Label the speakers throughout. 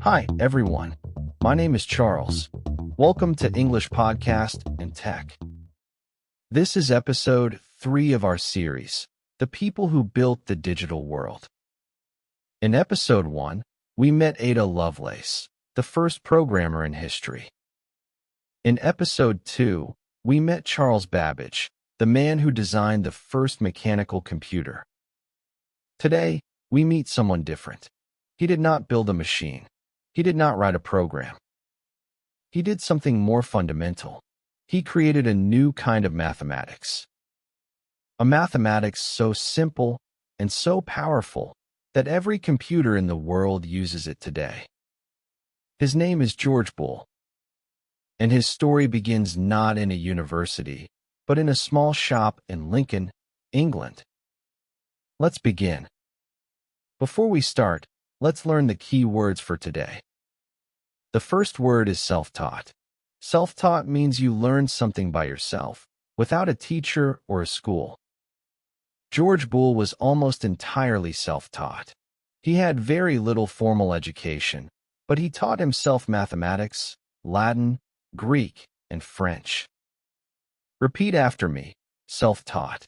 Speaker 1: Hi, everyone. My name is Charles. Welcome to English Podcast and Tech. This is episode 3 of our series, The People Who Built the Digital World. In episode 1, we met Ada Lovelace, the first programmer in history. In episode 2, we met Charles Babbage, the man who designed the first mechanical computer. Today, we meet someone different. He did not build a machine. He did not write a program. He did something more fundamental. He created a new kind of mathematics. A mathematics so simple and so powerful that every computer in the world uses it today. His name is George Boole, and his story begins not in a university, but in a small shop in Lincoln, England. Let's begin. Before we start, let's learn the key words for today. The first word is self-taught. Self-taught means you learn something by yourself, without a teacher or a school. George Boole was almost entirely self-taught. He had very little formal education, but he taught himself mathematics, Latin, Greek, and French. Repeat after me, self-taught.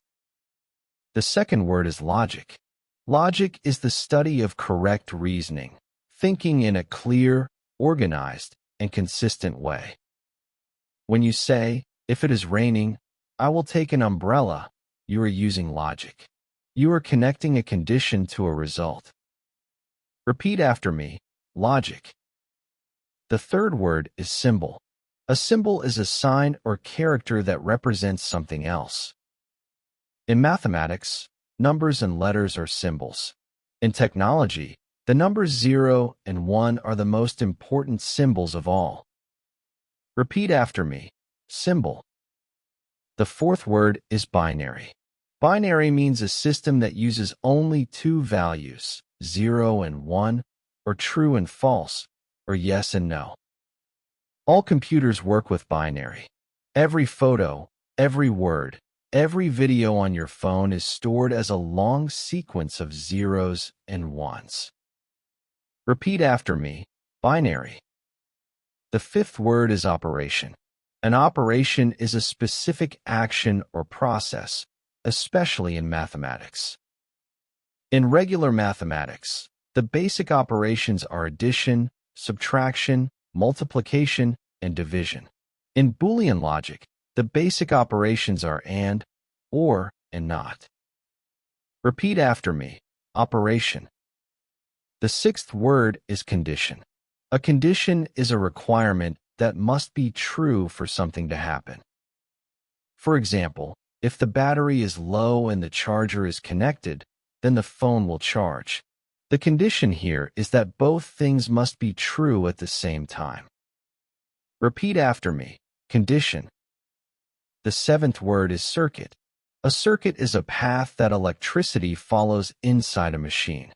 Speaker 1: The second word is logic. Logic is the study of correct reasoning, thinking in a clear, organized, and consistent way. When you say, if it is raining, I will take an umbrella, you are using logic. You are connecting a condition to a result. Repeat after me, logic. The third word is symbol. A symbol is a sign or character that represents something else. In mathematics, numbers and letters are symbols. In technology, the numbers 0 and 1 are the most important symbols of all. Repeat after me, symbol. The fourth word is binary. Binary means a system that uses only two values, 0 and 1, or true and false, or yes and no. All computers work with binary. Every photo, every word, every video on your phone is stored as a long sequence of zeros and ones. Repeat after me, binary. The fifth word is operation. An operation is a specific action or process, especially in mathematics. In regular mathematics, the basic operations are addition, subtraction, multiplication, and division. In Boolean logic, the basic operations are and, or, and not. Repeat after me, operation. The sixth word is condition. A condition is a requirement that must be true for something to happen. For example, if the battery is low and the charger is connected, then the phone will charge. The condition here is that both things must be true at the same time. Repeat after me, condition. The seventh word is circuit. A circuit is a path that electricity follows inside a machine.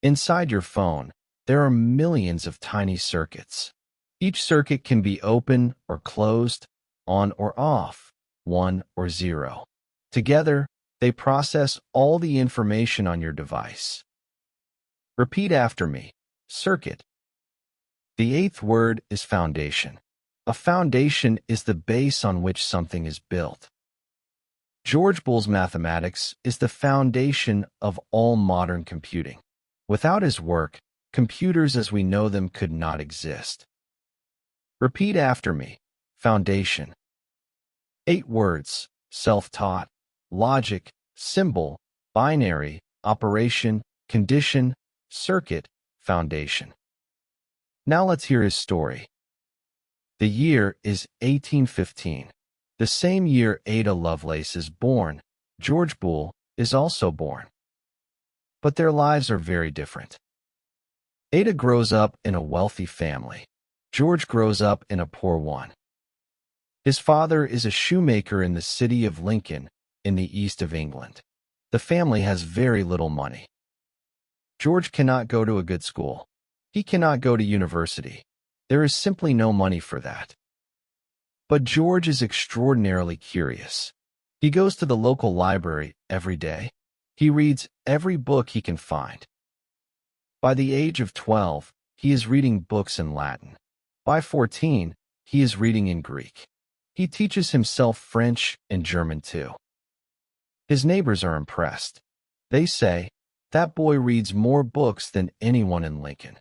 Speaker 1: Inside your phone, there are millions of tiny circuits. Each circuit can be open or closed, on or off, 1 or 0. Together, they process all the information on your device. Repeat after me, circuit. The eighth word is foundation. A foundation is the base on which something is built. George Boole's mathematics is the foundation of all modern computing. Without his work, computers as we know them could not exist. Repeat after me, foundation. 8 words, self-taught, logic, symbol, binary, operation, condition, circuit, foundation. Now let's hear his story. The year is 1815. The same year Ada Lovelace is born, George Boole is also born. But their lives are very different. Ada grows up in a wealthy family. George grows up in a poor one. His father is a shoemaker in the city of Lincoln, in the east of England. The family has very little money. George cannot go to a good school. He cannot go to university. There is simply no money for that. But George is extraordinarily curious. He goes to the local library every day. He reads every book he can find. By the age of 12, he is reading books in Latin. By 14, he is reading in Greek. He teaches himself French and German too. His neighbors are impressed. They say, "That boy reads more books than anyone in Lincoln."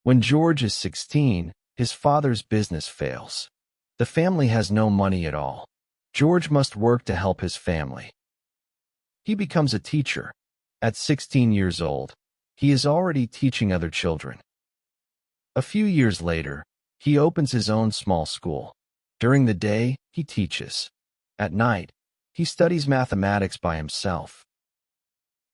Speaker 1: When George is 16, his father's business fails. The family has no money at all. George must work to help his family. He becomes a teacher. At 16 years old, he is already teaching other children. A few years later, he opens his own small school. During the day, he teaches. At night, he studies mathematics by himself.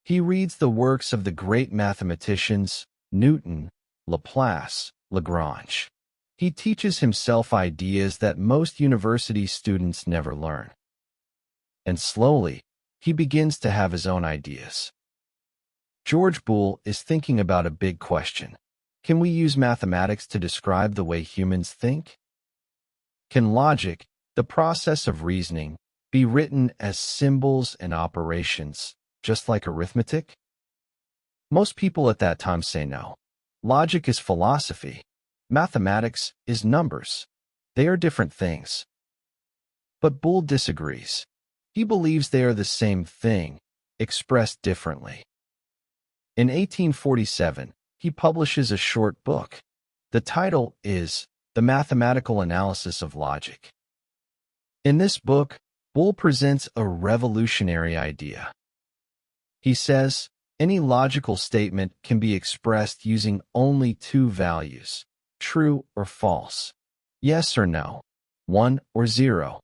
Speaker 1: He reads the works of the great mathematicians, Newton, Laplace, Lagrange. He teaches himself ideas that most university students never learn. And slowly, he begins to have his own ideas. George Boole is thinking about a big question. Can we use mathematics to describe the way humans think? Can logic, the process of reasoning, be written as symbols and operations, just like arithmetic? Most people at that time say no. Logic is philosophy. Mathematics is numbers. They are different things. But Boole disagrees. He believes they are the same thing, expressed differently. In 1847, he publishes a short book. The title is The Mathematical Analysis of Logic. In this book, Boole presents a revolutionary idea. He says, any logical statement can be expressed using only two values, true or false, yes or no, 1 or 0.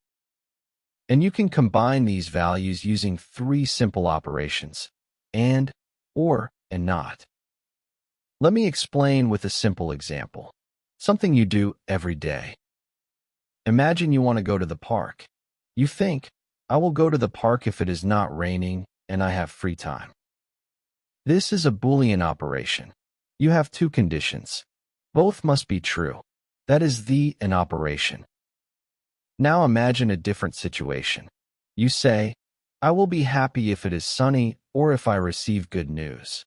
Speaker 1: And you can combine these values using three simple operations, and, or, and not. Let me explain with a simple example, something you do every day. Imagine you want to go to the park. You think, I will go to the park if it is not raining and I have free time. This is a Boolean operation. You have two conditions. Both must be true. That is an operation. Now imagine a different situation. You say, I will be happy if it is sunny or if I receive good news.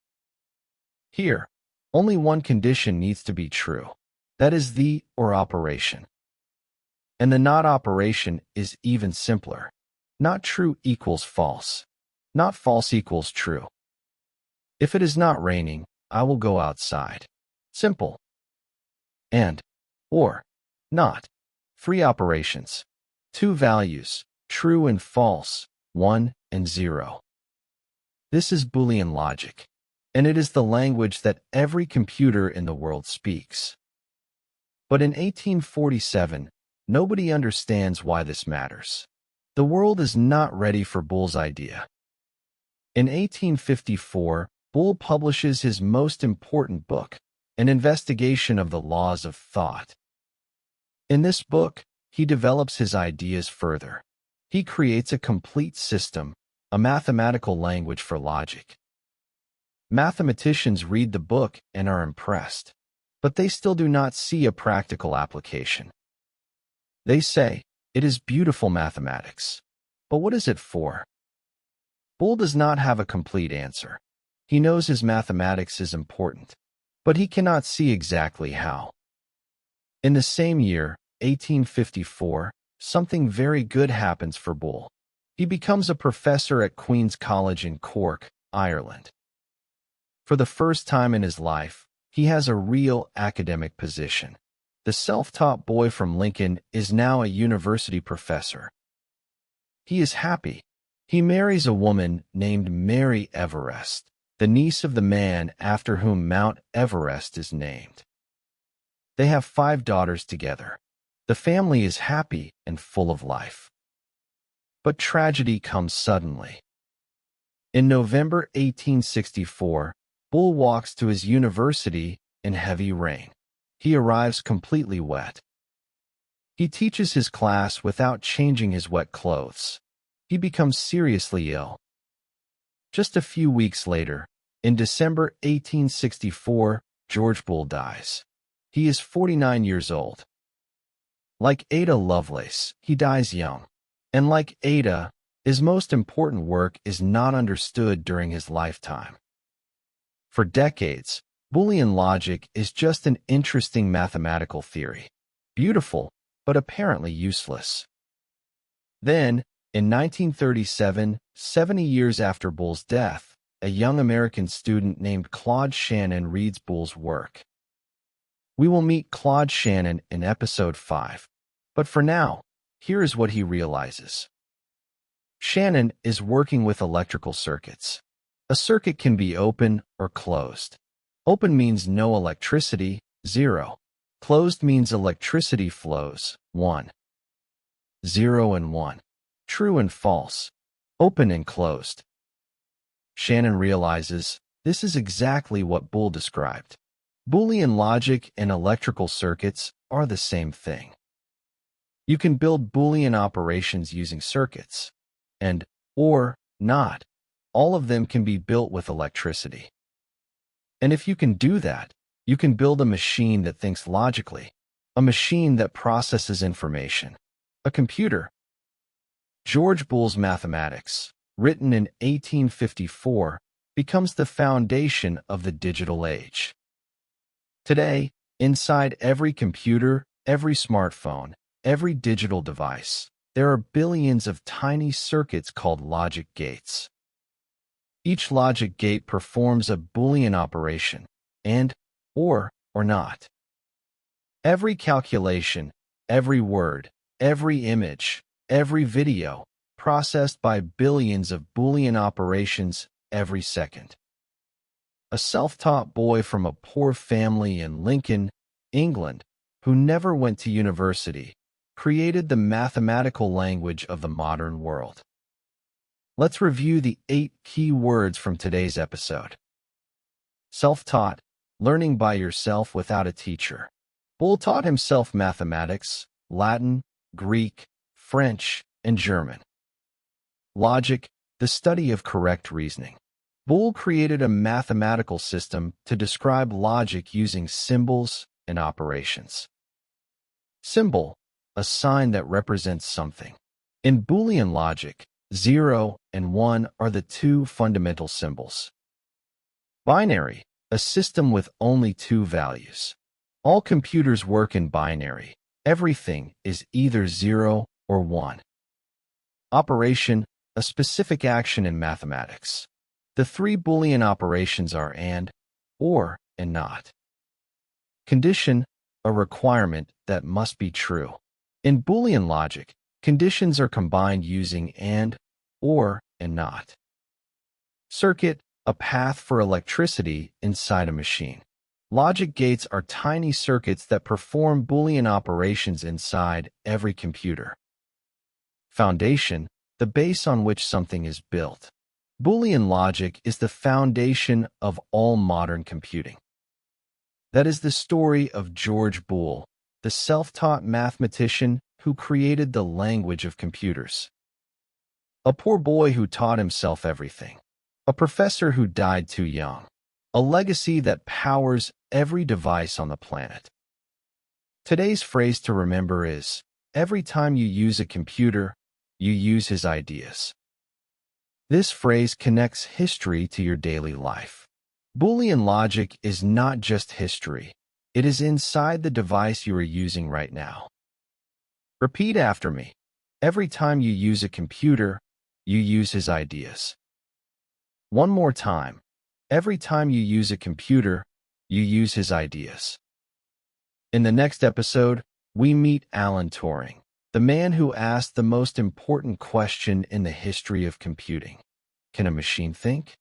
Speaker 1: Here, only one condition needs to be true. That is the or operation. And the not operation is even simpler. Not true equals false. Not false equals true. If it is not raining, I will go outside. Simple. And, or, not. Three operations. Two values, true and false, 1 and 0. This is Boolean logic, and it is the language that every computer in the world speaks. But in 1847, nobody understands why this matters. The world is not ready for Boole's idea. In 1854, Boole publishes his most important book, An Investigation of the Laws of Thought. In this book, he develops his ideas further. He creates a complete system, a mathematical language for logic. Mathematicians read the book and are impressed, but they still do not see a practical application. They say, it is beautiful mathematics, but what is it for? Boole does not have a complete answer. He knows his mathematics is important, but he cannot see exactly how. In the same year, 1854, something very good happens for Boole. He becomes a professor at Queen's College in Cork, Ireland. For the first time in his life, he has a real academic position. The self-taught boy from Lincoln is now a university professor. He is happy. He marries a woman named Mary Everest, the niece of the man after whom Mount Everest is named. They have 5 daughters together. The family is happy and full of life. But tragedy comes suddenly. In November 1864, Boole walks to his university in heavy rain. He arrives completely wet. He teaches his class without changing his wet clothes. He becomes seriously ill. Just a few weeks later, in December 1864, George Boole dies. He is 49 years old. Like Ada Lovelace, he dies young. And like Ada, his most important work is not understood during his lifetime. For decades, Boolean logic is just an interesting mathematical theory. Beautiful, but apparently useless. Then, in 1937, 70 years after Boole's death, a young American student named Claude Shannon reads Boole's work. We will meet Claude Shannon in episode 5. But for now, here is what he realizes. Shannon is working with electrical circuits. A circuit can be open or closed. Open means no electricity, 0. Closed means electricity flows, 1. 0 and 1. True and false. Open and closed. Shannon realizes this is exactly what Boole described. Boolean logic and electrical circuits are the same thing. You can build Boolean operations using circuits, and, or, not. All of them can be built with electricity. And if you can do that, you can build a machine that thinks logically, a machine that processes information, a computer. George Boole's mathematics, written in 1854, becomes the foundation of the digital age. Today, inside every computer, every smartphone, every digital device, there are billions of tiny circuits called logic gates. Each logic gate performs a Boolean operation, and, or not. Every calculation, every word, every image, every video, processed by billions of Boolean operations every second. A self-taught boy from a poor family in Lincoln, England, who never went to university, created the mathematical language of the modern world. Let's review the 8 key words from today's episode. Self-taught, learning by yourself without a teacher. Boole taught himself mathematics, Latin, Greek, French, and German. Logic, the study of correct reasoning. Boole created a mathematical system to describe logic using symbols and operations. Symbol, a sign that represents something. In Boolean logic, 0 and 1 are the two fundamental symbols. Binary, a system with only two values. All computers work in binary. Everything is either 0 or 1. Operation, a specific action in mathematics. The three Boolean operations are and, or, and not. Condition, a requirement that must be true. In Boolean logic, conditions are combined using and, or, and not. Circuit, a path for electricity inside a machine. Logic gates are tiny circuits that perform Boolean operations inside every computer. Foundation, the base on which something is built. Boolean logic is the foundation of all modern computing. That is the story of George Boole, the self-taught mathematician who created the language of computers. A poor boy who taught himself everything. A professor who died too young. A legacy that powers every device on the planet. Today's phrase to remember is, every time you use a computer, you use his ideas. This phrase connects history to your daily life. Boolean logic is not just history. It is inside the device you are using right now. Repeat after me. Every time you use a computer, you use his ideas. One more time. Every time you use a computer, you use his ideas. In the next episode, we meet Alan Turing, the man who asked the most important question in the history of computing. Can a machine think?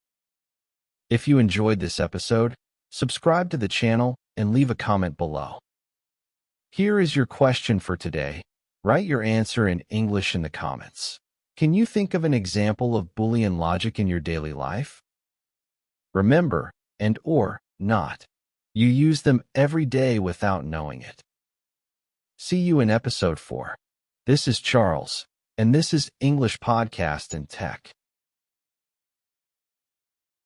Speaker 1: If you enjoyed this episode, subscribe to the channel and leave a comment below. Here is your question for today. Write your answer in English in the comments. Can you think of an example of Boolean logic in your daily life? Remember, and or, not. You use them every day without knowing it. See you in episode 4. This is Charles, and this is English Podcast and Tech.